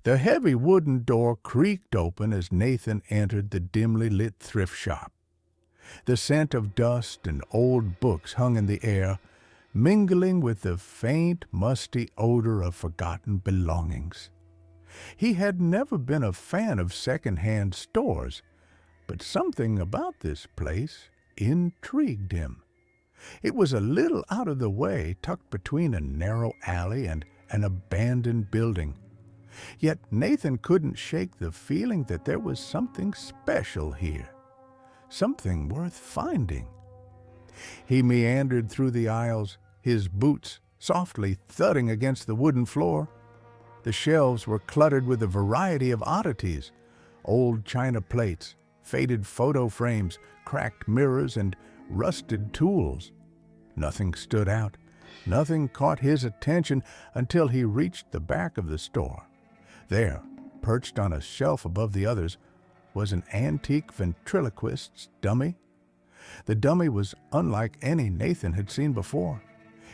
The heavy wooden door creaked open as Nathan entered the dimly lit thrift shop. The scent of dust and old books hung in the air, mingling with the faint, musty odor of forgotten belongings. He had never been a fan of second-hand stores, but something about this place intrigued him. It was a little out of the way, tucked between a narrow alley and an abandoned building. Yet Nathan couldn't shake the feeling that there was something special here, something worth finding. He meandered through the aisles, his boots softly thudding against the wooden floor. The shelves were cluttered with a variety of oddities: old china plates, faded photo frames, cracked mirrors, and rusted tools. Nothing stood out. Nothing caught his attention until he reached the back of the store. There, perched on a shelf above the others, was an antique ventriloquist's dummy. The dummy was unlike any Nathan had seen before.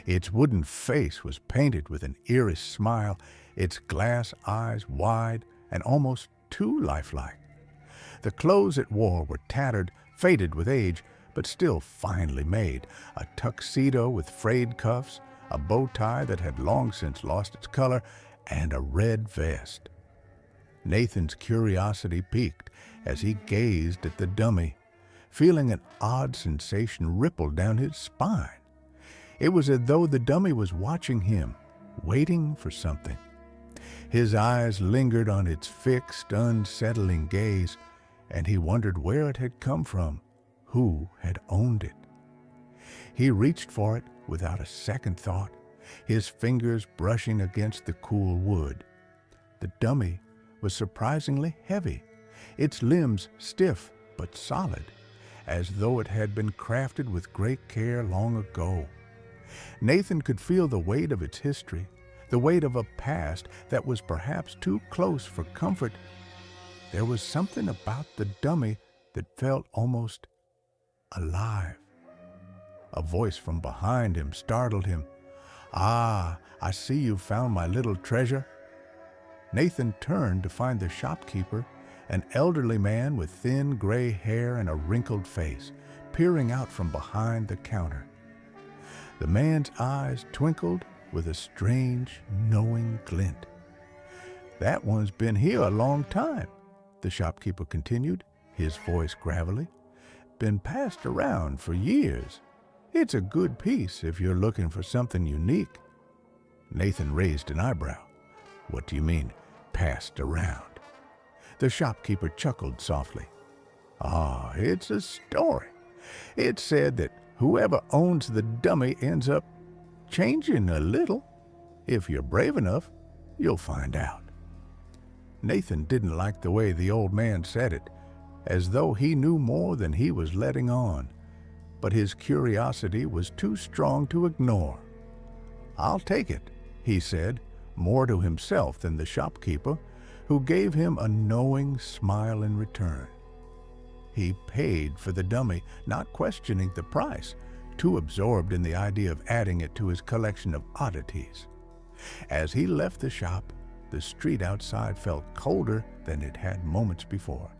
Its wooden face was painted with an eerie smile, its glass eyes wide and almost too lifelike. The clothes it wore were tattered, faded with age, but still finely made: a tuxedo with frayed cuffs, a bow tie that had long since lost its color, and a red vest. Nathan's curiosity piqued as he gazed at the dummy, feeling an odd sensation ripple down his spine. It was as though the dummy was watching him, waiting for something. His eyes lingered on its fixed, unsettling gaze, and he wondered where it had come from, who had owned it. He reached for it without a second thought, his fingers brushing against the cool wood. The dummy was surprisingly heavy, its limbs stiff but solid, as though it had been crafted with great care long ago. Nathan could feel the weight of its history, the weight of a past that was perhaps too close for comfort. There was something about the dummy that felt almost alive. A voice from behind him startled him. "Ah, I see you've found my little treasure." Nathan turned to find the shopkeeper, an elderly man with thin gray hair and a wrinkled face, peering out from behind the counter. The man's eyes twinkled with a strange, knowing glint. "That one's been here a long time," the shopkeeper continued, his voice gravelly. "Been passed around for years. It's a good piece if you're looking for something unique." Nathan raised an eyebrow. "What do you mean, passed around?" The shopkeeper chuckled softly. "Ah, it's a story. It's said that whoever owns the dummy ends up changing a little. If you're brave enough, you'll find out." Nathan didn't like the way the old man said it, as though he knew more than he was letting on, but his curiosity was too strong to ignore. "I'll take it," he said, more to himself than the shopkeeper, who gave him a knowing smile in return. He paid for the dummy, not questioning the price, too absorbed in the idea of adding it to his collection of oddities. As he left the shop, the street outside felt colder than it had moments before,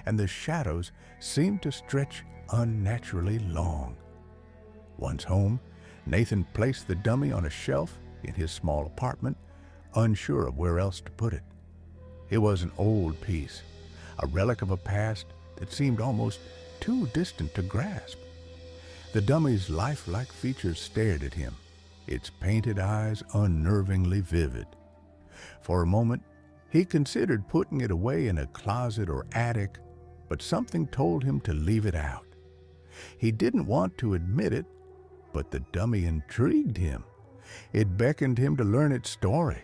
and the shadows seemed to stretch unnaturally long. Once home, Nathan placed the dummy on a shelf in his small apartment, unsure of where else to put it. It was an old piece, a relic of a past that seemed almost too distant to grasp. The dummy's lifelike features stared at him, its painted eyes unnervingly vivid. For a moment, he considered putting it away in a closet or attic, but something told him to leave it out. He didn't want to admit it, but the dummy intrigued him. It beckoned him to learn its story.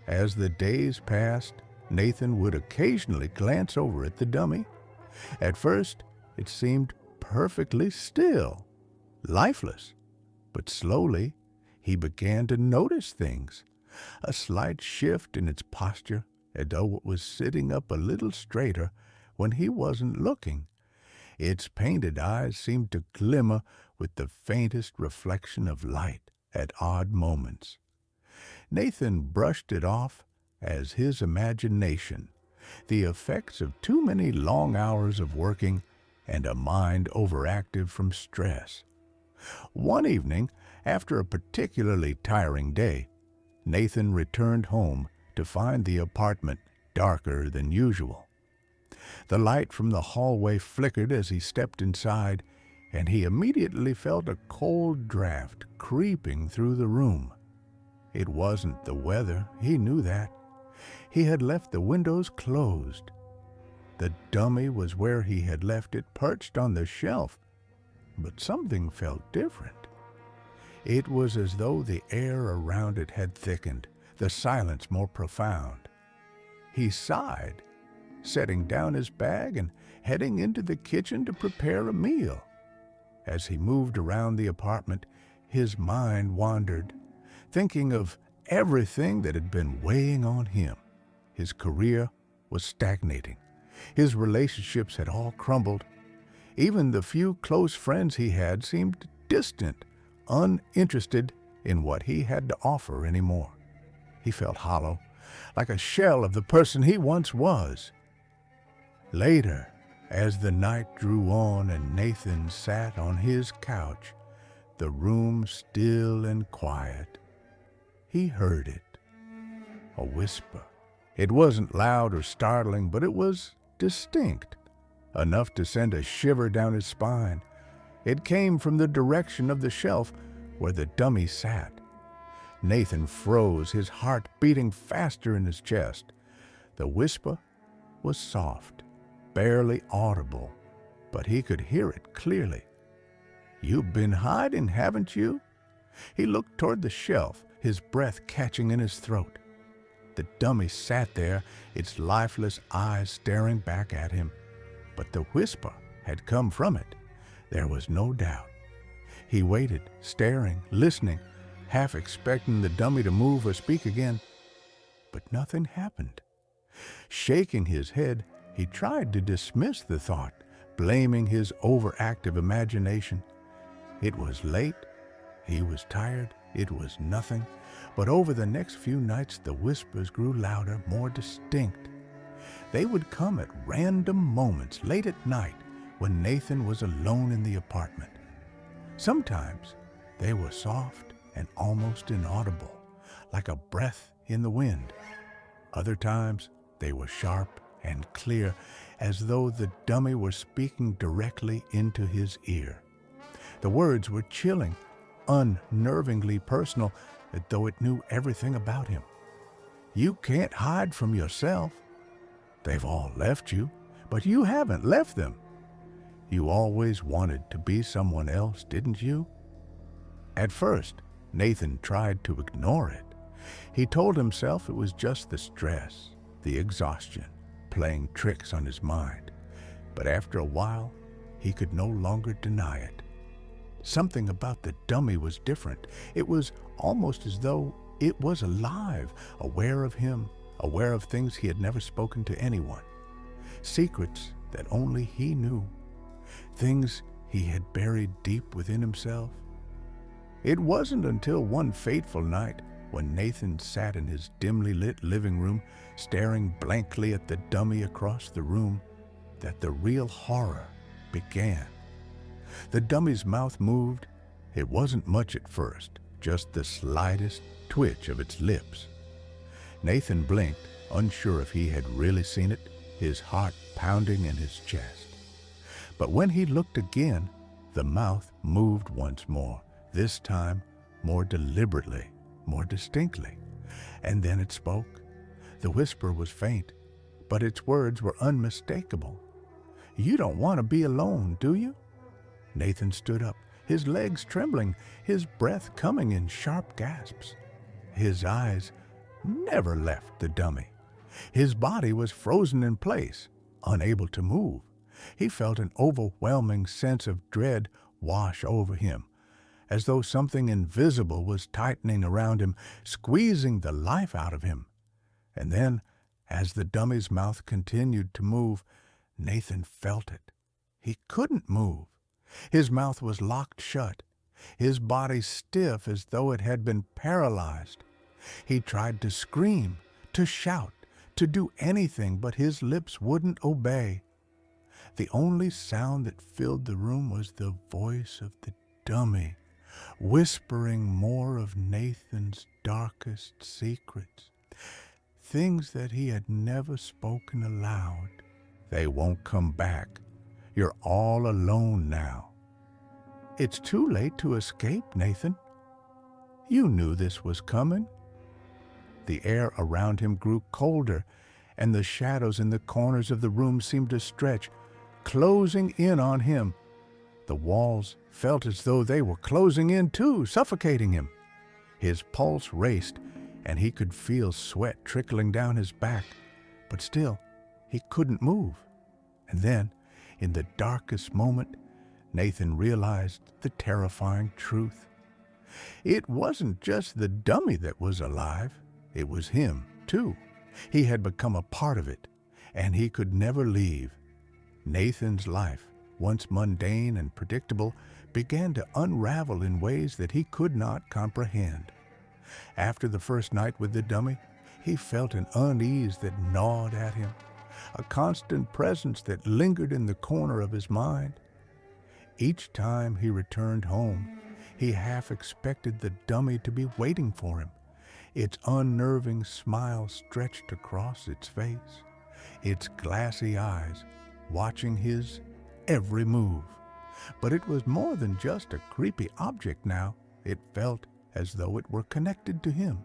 As the days passed, Nathan would occasionally glance over at the dummy. At first, it seemed perfectly still, lifeless, but slowly he began to notice things. A slight shift in its posture, as though it was sitting up a little straighter when he wasn't looking. Its painted eyes seemed to glimmer with the faintest reflection of light at odd moments. Nathan brushed it off, as his imagination, the effects of too many long hours of working and a mind overactive from stress. One evening, after a particularly tiring day, Nathan returned home to find the apartment darker than usual. The light from the hallway flickered as he stepped inside, and he immediately felt a cold draft creeping through the room. It wasn't the weather, he knew that. He had left the windows closed. The dummy was where he had left it, perched on the shelf, but something felt different. It was as though the air around it had thickened, the silence more profound. He sighed, setting down his bag and heading into the kitchen to prepare a meal. As he moved around the apartment, his mind wandered, thinking of everything that had been weighing on him. His career was stagnating. His relationships had all crumbled. Even the few close friends he had seemed distant, uninterested in what he had to offer anymore. He felt hollow, like a shell of the person he once was. Later, as the night drew on and Nathan sat on his couch, the room still and quiet, he heard it. A whisper. It wasn't loud or startling, but it was distinct, enough to send a shiver down his spine. It came from the direction of the shelf where the dummy sat. Nathan froze, his heart beating faster in his chest. The whisper was soft, barely audible, but he could hear it clearly. "You've been hiding, haven't you?" He looked toward the shelf, his breath catching in his throat. The dummy sat there, its lifeless eyes staring back at him, but the whisper had come from it. There was no doubt. He waited, staring, listening, half expecting the dummy to move or speak again, but nothing happened. Shaking his head, he tried to dismiss the thought, blaming his overactive imagination. It was late, he was tired, it was nothing, but over the next few nights the whispers grew louder, more distinct. They would come at random moments late at night when Nathan was alone in the apartment. Sometimes they were soft and almost inaudible, like a breath in the wind. Other times they were sharp and clear, as though the dummy were speaking directly into his ear. The words were chilling, unnervingly personal, as though it knew everything about him. "You can't hide from yourself. They've all left you, but you haven't left them. You always wanted to be someone else, didn't you?" At first, Nathan tried to ignore it. He told himself it was just the stress, the exhaustion, playing tricks on his mind. But after a while, he could no longer deny it. Something about the dummy was different. It was almost as though it was alive, aware of him, aware of things he had never spoken to anyone. Secrets that only he knew. Things he had buried deep within himself. It wasn't until one fateful night, when Nathan sat in his dimly lit living room, staring blankly at the dummy across the room, that the real horror began. The dummy's mouth moved. It wasn't much at first, just the slightest twitch of its lips. Nathan blinked, unsure if he had really seen it, his heart pounding in his chest. But when he looked again, the mouth moved once more, this time more deliberately, more distinctly. And then it spoke. The whisper was faint, but its words were unmistakable. "You don't want to be alone, do you?" Nathan stood up, his legs trembling, his breath coming in sharp gasps. His eyes never left the dummy. His body was frozen in place, unable to move. He felt an overwhelming sense of dread wash over him, as though something invisible was tightening around him, squeezing the life out of him. And then, as the dummy's mouth continued to move, Nathan felt it. He couldn't move. His mouth was locked shut, his body stiff as though it had been paralyzed. He tried to scream, to shout, to do anything, but his lips wouldn't obey. The only sound that filled the room was the voice of the dummy, whispering more of Nathan's darkest secrets, things that he had never spoken aloud. They won't come back. You're all alone now. It's too late to escape, Nathan. You knew this was coming. The air around him grew colder, and the shadows in the corners of the room seemed to stretch, closing in on him. The walls felt as though they were closing in too, suffocating him. His pulse raced, and he could feel sweat trickling down his back, but still he couldn't move. And then, in the darkest moment, Nathan realized the terrifying truth. It wasn't just the dummy that was alive. It was him, too. He had become a part of it, and he could never leave. Nathan's life, once mundane and predictable, began to unravel in ways that he could not comprehend. After the first night with the dummy, he felt an unease that gnawed at him, a constant presence that lingered in the corner of his mind. Each time he returned home, he half expected the dummy to be waiting for him, its unnerving smile stretched across its face, its glassy eyes watching his every move. But it was more than just a creepy object now. It felt as though it were connected to him,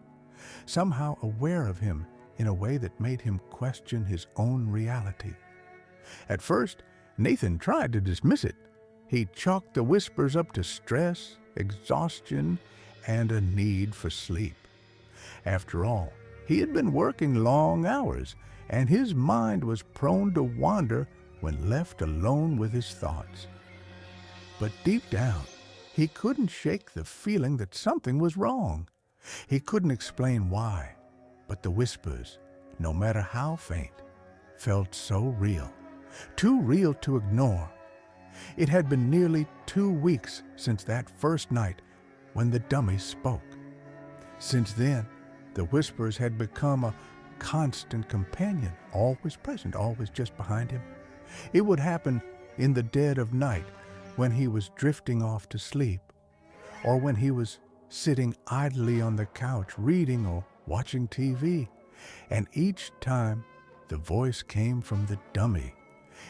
somehow aware of him in a way that made him question his own reality. At first, Nathan tried to dismiss it. He chalked the whispers up to stress, exhaustion, and a need for sleep. After all, he had been working long hours, and his mind was prone to wander when left alone with his thoughts. But deep down, he couldn't shake the feeling that something was wrong. He couldn't explain why, but the whispers, no matter how faint, felt so real, too real to ignore. It had been nearly 2 weeks since that first night when the dummy spoke. Since then, the whispers had become a constant companion, always present, always just behind him. It would happen in the dead of night when he was drifting off to sleep, or when he was sitting idly on the couch reading or watching TV. And each time, the voice came from the dummy,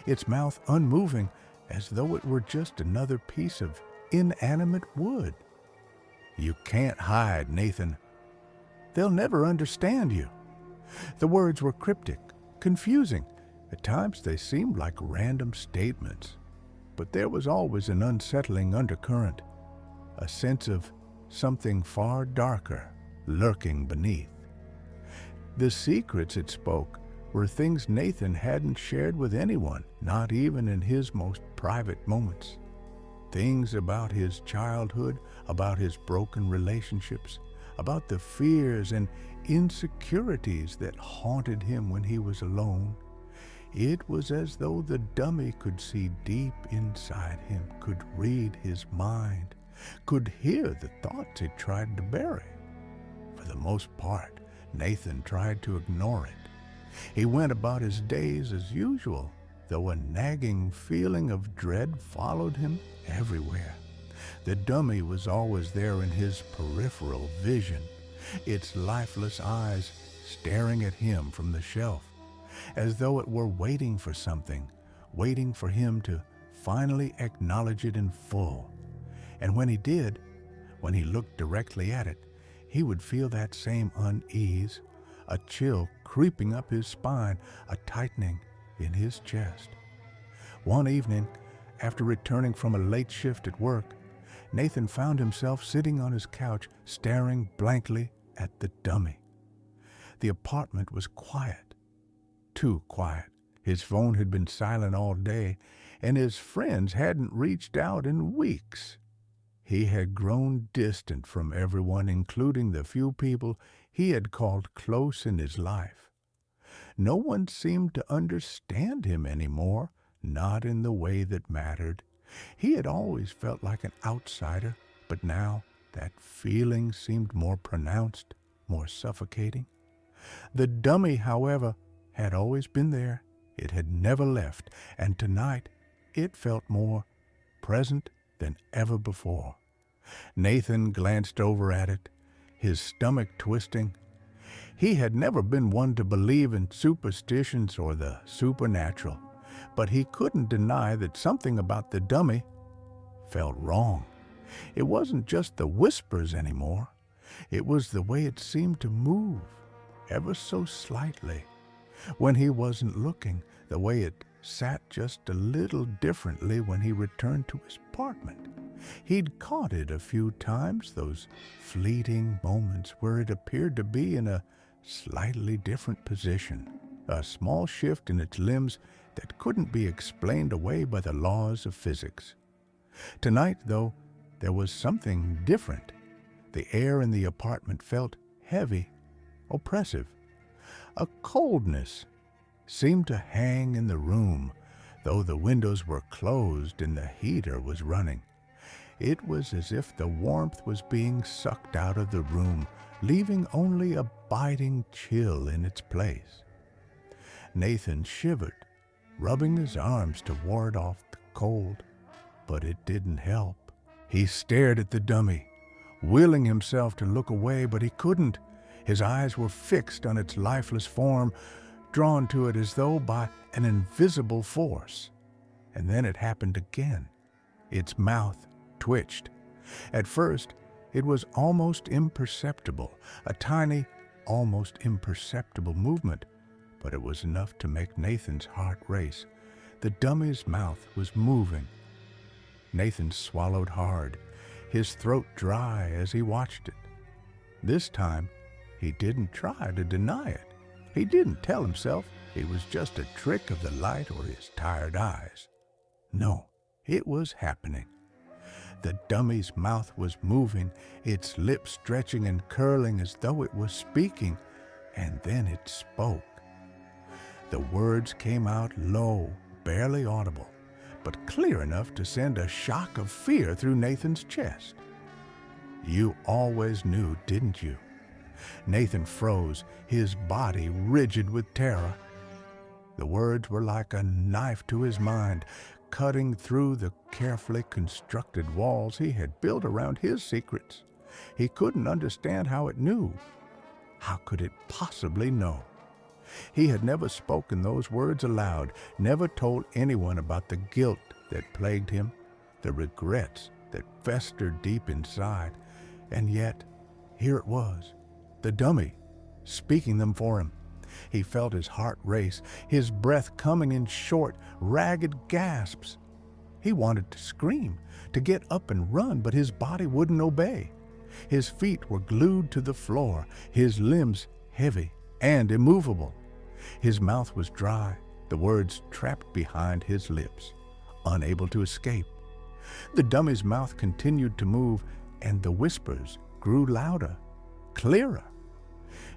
its mouth unmoving, as though it were just another piece of inanimate wood. You can't hide, Nathan. They'll never understand you. The words were cryptic, confusing. At times they seemed like random statements, but there was always an unsettling undercurrent, a sense of something far darker lurking beneath. The secrets it spoke were things Nathan hadn't shared with anyone, not even in his most private moments. Things about his childhood, about his broken relationships, about the fears and insecurities that haunted him when he was alone. It was as though the dummy could see deep inside him, could read his mind, could hear the thoughts he tried to bury. For the most part, Nathan tried to ignore it. He went about his days as usual, though a nagging feeling of dread followed him everywhere. The dummy was always there in his peripheral vision, its lifeless eyes staring at him from the shelf, as though it were waiting for something, waiting for him to finally acknowledge it in full. And when he did, when he looked directly at it, he would feel that same unease, a chill creeping up his spine, a tightening in his chest. One evening, after returning from a late shift at work, Nathan found himself sitting on his couch, staring blankly at the dummy. The apartment was quiet, too quiet. His phone had been silent all day, and his friends hadn't reached out in weeks. He had grown distant from everyone, including the few people he had called close in his life. No one seemed to understand him anymore, not in the way that mattered. He had always felt like an outsider, but now that feeling seemed more pronounced, more suffocating. The dummy, however, had always been there. It had never left, and tonight it felt more present than ever before. Nathan glanced over at it, his stomach twisting. He had never been one to believe in superstitions or the supernatural, but he couldn't deny that something about the dummy felt wrong. It wasn't just the whispers anymore. It was the way it seemed to move, ever so slightly, when he wasn't looking, the way it sat just a little differently when he returned to his apartment. He'd caught it a few times, those fleeting moments where it appeared to be in a slightly different position, a small shift in its limbs that couldn't be explained away by the laws of physics. Tonight, though, there was something different. The air in the apartment felt heavy, oppressive. A coldness seemed to hang in the room, though the windows were closed and the heater was running. It was as if the warmth was being sucked out of the room, leaving only a biting chill in its place. Nathan shivered, rubbing his arms to ward off the cold, but it didn't help. He stared at the dummy, willing himself to look away, but he couldn't. His eyes were fixed on its lifeless form, drawn to it as though by an invisible force. And then it happened again. Its mouth twitched. At first, it was almost imperceptible, a tiny, almost imperceptible movement, but it was enough to make Nathan's heart race. The dummy's mouth was moving. Nathan swallowed hard, his throat dry as he watched it. This time, he didn't try to deny it. He didn't tell himself it was just a trick of the light or his tired eyes. No, it was happening. The dummy's mouth was moving, its lips stretching and curling as though it was speaking, and then it spoke. The words came out low, barely audible, but clear enough to send a shock of fear through Nathan's chest. "You always knew, didn't you?" Nathan froze, his body rigid with terror. The words were like a knife to his mind, cutting through the carefully constructed walls he had built around his secrets. He couldn't understand how it knew. How could it possibly know? He had never spoken those words aloud, never told anyone about the guilt that plagued him, the regrets that festered deep inside. And yet, here it was, the dummy, speaking them for him. He felt his heart race, his breath coming in short, ragged gasps. He wanted to scream, to get up and run, but his body wouldn't obey. His feet were glued to the floor, his limbs heavy and immovable. His mouth was dry, the words trapped behind his lips, unable to escape. The dummy's mouth continued to move, and the whispers grew louder, clearer.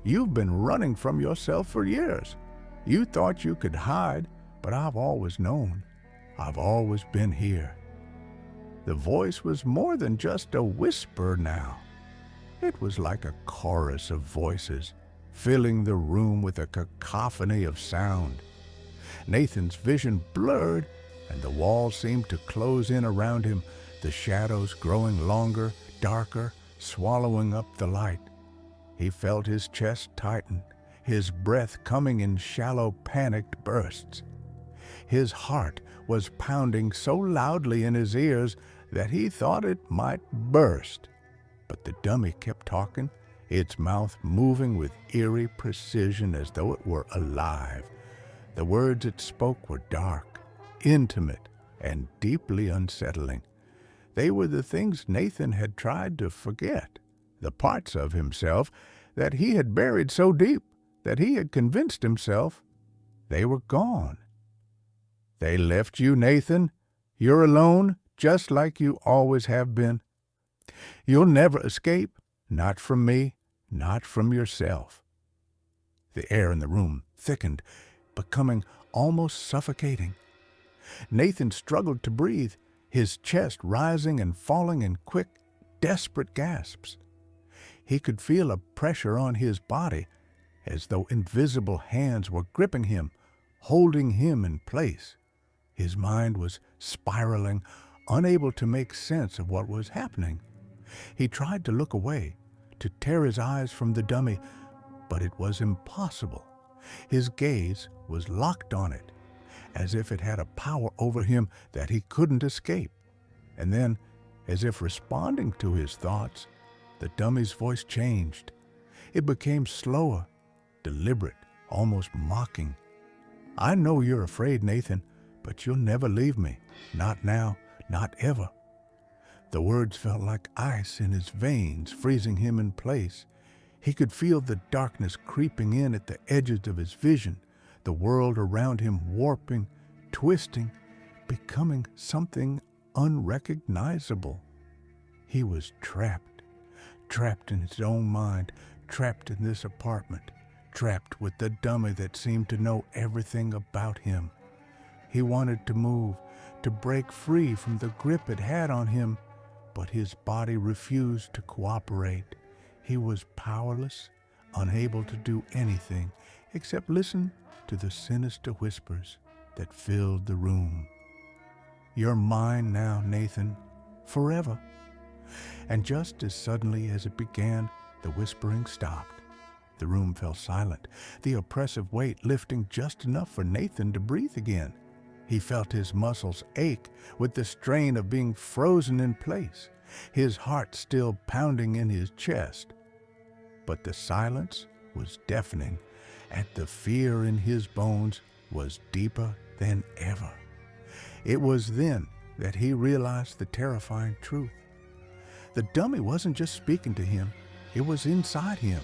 "You've been running from yourself for years. You thought you could hide, but I've always known. I've always been here." The voice was more than just a whisper now. It was like a chorus of voices, filling the room with a cacophony of sound. Nathan's vision blurred, and the walls seemed to close in around him, the shadows growing longer, darker, swallowing up the light. He felt his chest tighten, his breath coming in shallow, panicked bursts. His heart was pounding so loudly in his ears that he thought it might burst. But the dummy kept talking, its mouth moving with eerie precision as though it were alive. The words it spoke were dark, intimate, and deeply unsettling. They were the things Nathan had tried to forget, the parts of himself that he had buried so deep that he had convinced himself they were gone. "They left you, Nathan? You're alone, just like you always have been? You'll never escape, not from me, not from yourself." The air in the room thickened, becoming almost suffocating. Nathan struggled to breathe, his chest rising and falling in quick, desperate gasps. He could feel a pressure on his body, as though invisible hands were gripping him, holding him in place. His mind was spiraling, unable to make sense of what was happening. He tried to look away, to tear his eyes from the dummy, but it was impossible. His gaze was locked on it, as if it had a power over him that he couldn't escape. And then, as if responding to his thoughts, the dummy's voice changed. It became slower, deliberate, almost mocking. "I know you're afraid, Nathan, but you'll never leave me. Not now, not ever." The words felt like ice in his veins, freezing him in place. He could feel the darkness creeping in at the edges of his vision, the world around him warping, twisting, becoming something unrecognizable. He was trapped in his own mind, trapped in this apartment, trapped with the dummy that seemed to know everything about him. He wanted to move, to break free from the grip it had on him, but his body refused to cooperate. He was powerless, unable to do anything except listen to the sinister whispers that filled the room. "You're mine now, Nathan, forever." And just as suddenly as it began, the whispering stopped. The room fell silent, the oppressive weight lifting just enough for Nathan to breathe again. He felt his muscles ache with the strain of being frozen in place, his heart still pounding in his chest. But the silence was deafening, and the fear in his bones was deeper than ever. It was then that he realized the terrifying truth. The dummy wasn't just speaking to him, it was inside him.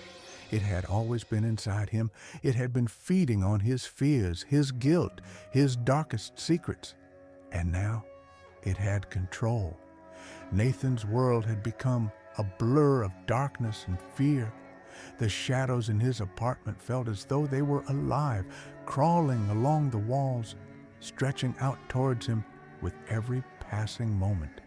It had always been inside him. It had been feeding on his fears, his guilt, his darkest secrets. And now it had control. Nathan's world had become a blur of darkness and fear. The shadows in his apartment felt as though they were alive, crawling along the walls, stretching out towards him with every passing moment.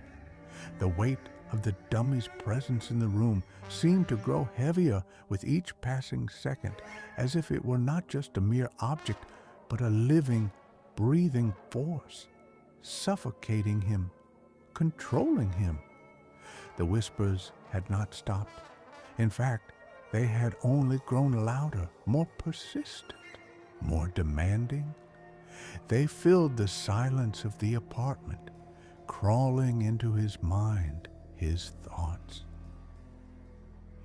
The weight of the dummy's presence in the room seemed to grow heavier with each passing second, as if it were not just a mere object, but a living, breathing force, suffocating him, controlling him. The whispers had not stopped. In fact, they had only grown louder, more persistent, more demanding. They filled the silence of the apartment, crawling into his mind, his thoughts.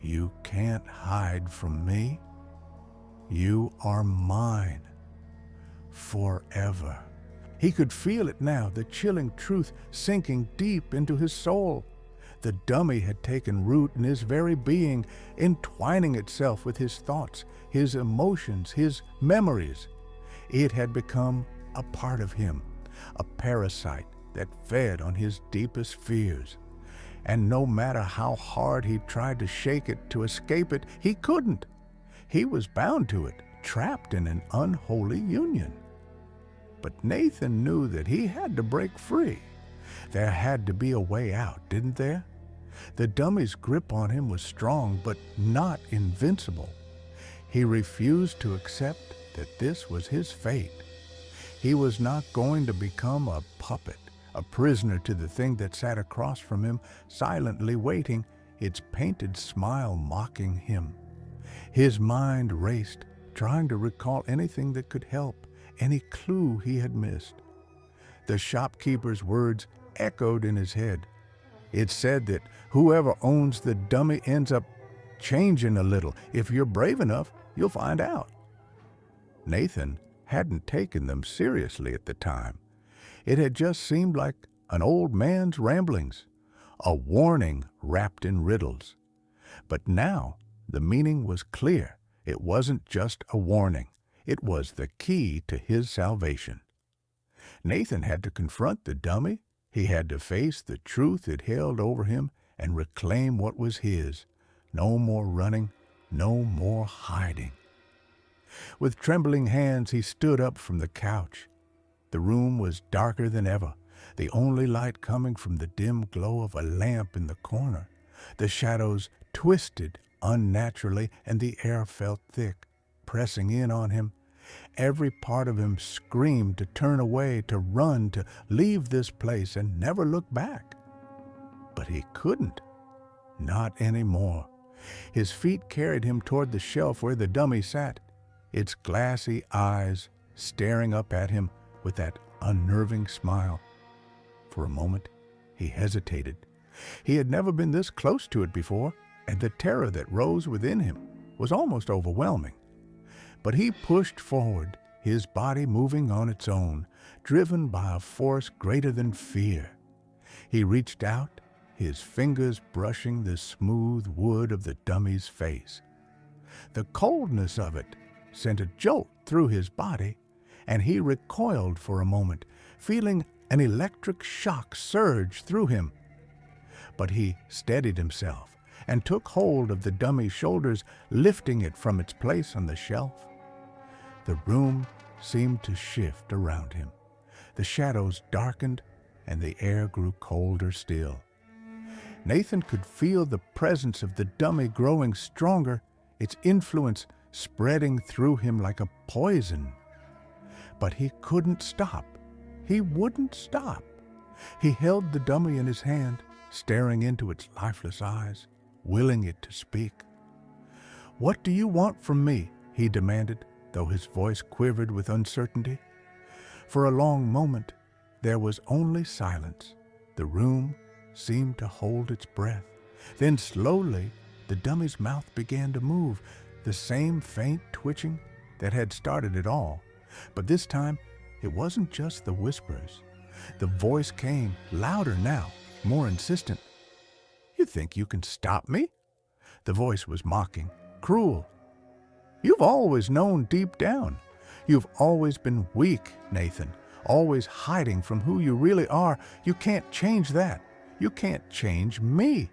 "You can't hide from me. You are mine. Forever." He could feel it now, the chilling truth sinking deep into his soul. The dummy had taken root in his very being, entwining itself with his thoughts, his emotions, his memories. It had become a part of him, a parasite that fed on his deepest fears. And no matter how hard he tried to shake it, to escape it, he couldn't. He was bound to it, trapped in an unholy union. But Nathan knew that he had to break free. There had to be a way out, didn't there? The dummy's grip on him was strong, but not invincible. He refused to accept that this was his fate. He was not going to become a puppet, a prisoner to the thing that sat across from him, silently waiting, its painted smile mocking him. His mind raced, trying to recall anything that could help, any clue he had missed. The shopkeeper's words echoed in his head. It said that whoever owns the dummy ends up changing a little. If you're brave enough, you'll find out. Nathan hadn't taken them seriously at the time. It had just seemed like an old man's ramblings, a warning wrapped in riddles. But now the meaning was clear. It wasn't just a warning. It was the key to his salvation. Nathan had to confront the dummy. He had to face the truth it held over him and reclaim what was his. No more running, no more hiding. With trembling hands, he stood up from the couch. The room was darker than ever, the only light coming from the dim glow of a lamp in the corner. The shadows twisted unnaturally, and the air felt thick. pressing in on him. Every part of him screamed to turn away, to run, to leave this place and never look back. But he couldn't. Not anymore. His feet carried him toward the shelf where the dummy sat, its glassy eyes staring up at him with that unnerving smile. For a moment, he hesitated. He had never been this close to it before, and the terror that rose within him was almost overwhelming. But he pushed forward, his body moving on its own, driven by a force greater than fear. He reached out, his fingers brushing the smooth wood of the dummy's face. The coldness of it sent a jolt through his body, and he recoiled for a moment, feeling an electric shock surge through him. But he steadied himself and took hold of the dummy's shoulders, lifting it from its place on the shelf. The room seemed to shift around him. The shadows darkened, and the air grew colder still. Nathan could feel the presence of the dummy growing stronger, its influence spreading through him like a poison. But he couldn't stop. He wouldn't stop. He held the dummy in his hand, staring into its lifeless eyes, willing it to speak. "What do you want from me?" he demanded, though his voice quivered with uncertainty. For a long moment, there was only silence. The room seemed to hold its breath. Then slowly, the dummy's mouth began to move, the same faint twitching that had started it all. But this time, it wasn't just the whispers. The voice came louder now, more insistent. "You think you can stop me?" The voice was mocking, cruel. "You've always known deep down. You've always been weak, Nathan, always hiding from who you really are. You can't change that. You can't change me."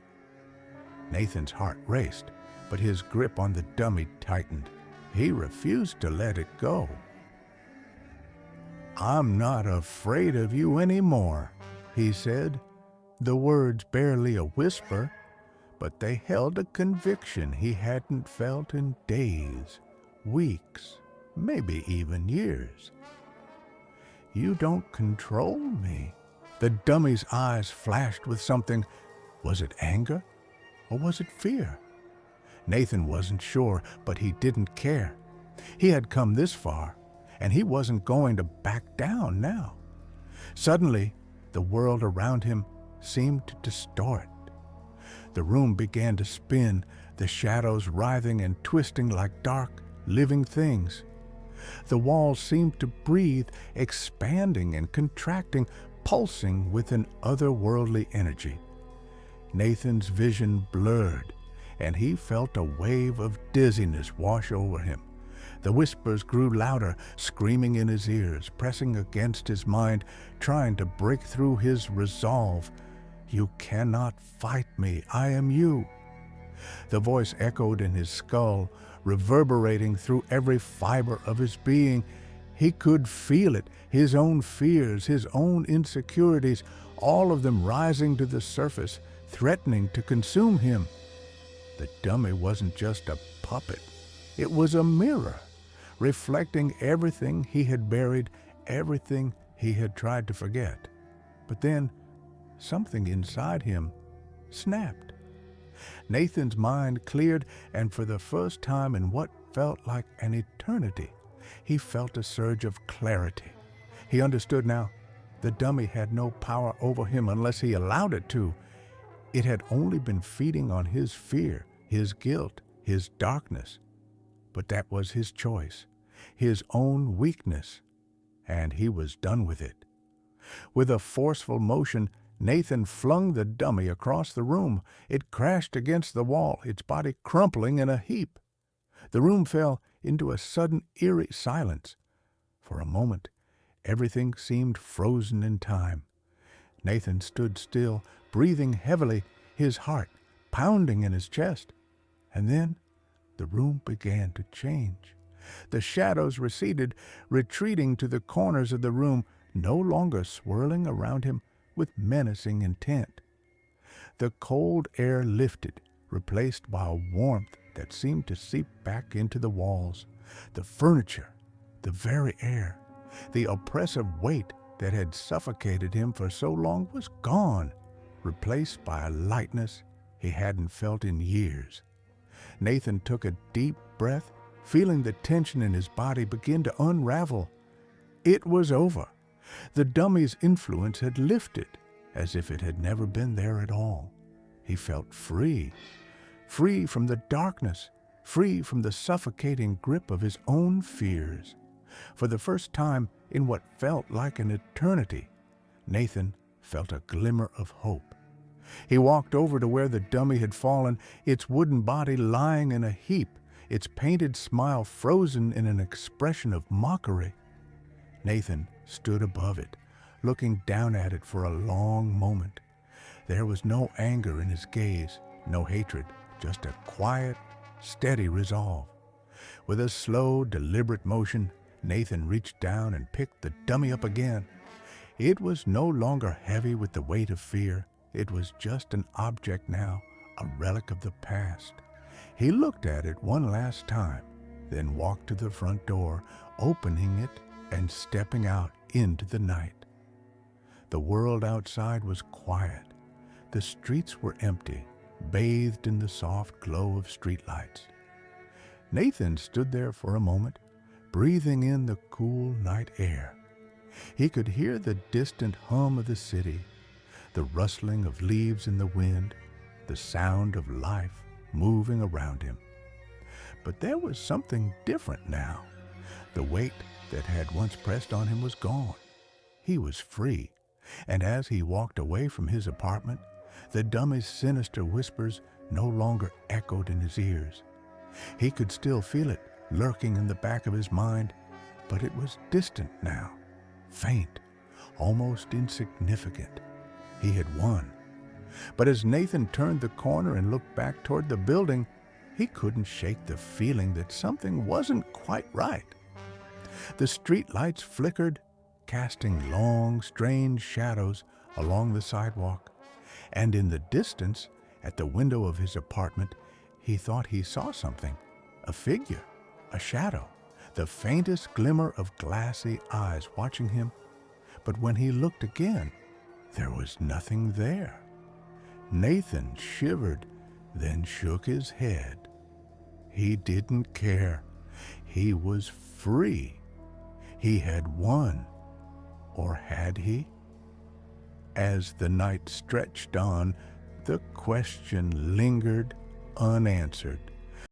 Nathan's heart raced, but his grip on the dummy tightened. He refused to let it go. "I'm not afraid of you anymore," he said, the words barely a whisper, but they held a conviction he hadn't felt in days, weeks, maybe even years. "You don't control me." The dummy's eyes flashed with something. Was it anger or was it fear? Nathan wasn't sure, but he didn't care. He had come this far, and he wasn't going to back down now. Suddenly, the world around him seemed to distort. The room began to spin, the shadows writhing and twisting like dark, living things. The walls seemed to breathe, expanding and contracting, pulsing with an otherworldly energy. Nathan's vision blurred, and he felt a wave of dizziness wash over him. The whispers grew louder, screaming in his ears, pressing against his mind, trying to break through his resolve. "You cannot fight me. I am you." The voice echoed in his skull, reverberating through every fiber of his being. He could feel it, his own fears, his own insecurities, all of them rising to the surface, threatening to consume him. The dummy wasn't just a puppet. It was a mirror, reflecting everything he had buried, everything he had tried to forget. But then, something inside him snapped. Nathan's mind cleared, and for the first time in what felt like an eternity, he felt a surge of clarity. He understood now. The dummy had no power over him unless he allowed it to. It had only been feeding on his fear, his guilt, his darkness. But that was his choice, his own weakness, and he was done with it. With a forceful motion, Nathan flung the dummy across the room. It crashed against the wall, its body crumpling in a heap. The room fell into a sudden eerie silence. For a moment, everything seemed frozen in time. Nathan stood still, breathing heavily, his heart pounding in his chest. And then the room began to change. The shadows receded, retreating to the corners of the room, no longer swirling around him with menacing intent. The cold air lifted, replaced by a warmth that seemed to seep back into the walls. The furniture, the very air, the oppressive weight that had suffocated him for so long was gone, replaced by a lightness he hadn't felt in years. Nathan took a deep breath, feeling the tension in his body begin to unravel. It was over. The dummy's influence had lifted, as if it had never been there at all. He felt free, free from the darkness, free from the suffocating grip of his own fears. For the first time in what felt like an eternity, Nathan felt a glimmer of hope. He walked over to where the dummy had fallen, its wooden body lying in a heap, its painted smile frozen in an expression of mockery. Nathan stood above it, looking down at it for a long moment. There was no anger in his gaze, no hatred, just a quiet, steady resolve. With a slow, deliberate motion, Nathan reached down and picked the dummy up again. It was no longer heavy with the weight of fear. It was just an object now, a relic of the past. He looked at it one last time, then walked to the front door, opening it and stepping out into the night. The world outside was quiet. The streets were empty, bathed in the soft glow of streetlights. Nathan stood there for a moment, breathing in the cool night air. He could hear the distant hum of the city, the rustling of leaves in the wind, the sound of life moving around him. But there was something different now. The weight that had once pressed on him was gone. He was free, and as he walked away from his apartment, the dummy's sinister whispers no longer echoed in his ears. He could still feel it lurking in the back of his mind, but it was distant now, faint, almost insignificant. He had won. But as Nathan turned the corner and looked back toward the building, he couldn't shake the feeling that something wasn't quite right. The street lights flickered, casting long, strange shadows along the sidewalk, and in the distance, at the window of his apartment, he thought he saw something, a figure, a shadow, the faintest glimmer of glassy eyes watching him. But when he looked again, there was nothing there. Nathan shivered, then shook his head. He didn't care. He was free. He had won. Or had he? As the night stretched on, the question lingered unanswered.